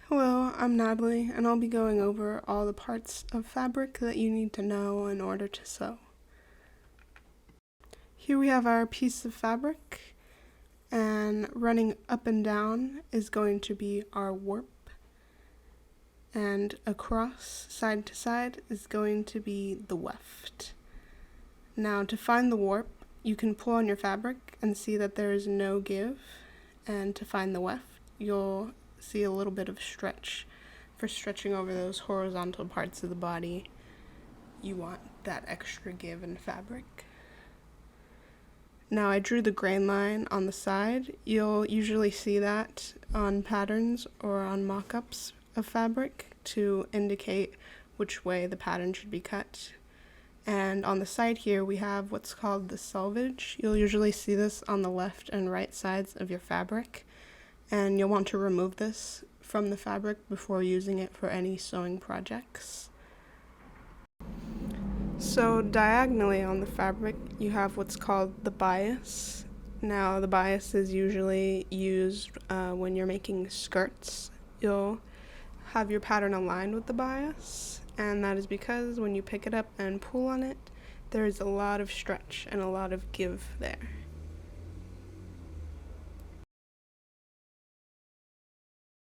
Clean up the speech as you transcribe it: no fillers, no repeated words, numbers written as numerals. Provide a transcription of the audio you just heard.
Hello, I'm Natalie, and I'll be going over all the parts of fabric that you need to know in order to sew. Here we have our piece of fabric, and running up and down is going to be our warp, and across, side to side, is going to be the weft. Now, to find the warp, you can pull on your fabric and see that there is no give, and to find the weft, you'll see a little bit of stretch. For stretching over those horizontal parts of the body, you want that extra give in fabric. Now I drew the grain line on the side. You'll usually see that on patterns or on mock-ups of fabric to indicate which way the pattern should be cut. And on the side here we have what's called the selvage. You'll usually see this on the left and right sides of your fabric, and you'll want to remove this from the fabric before using it for any sewing projects. So diagonally on the fabric you have what's called the bias. Now the bias is usually used when you're making skirts. You'll have your pattern aligned with the bias, and that is because when you pick it up and pull on it, there is a lot of stretch and a lot of give there.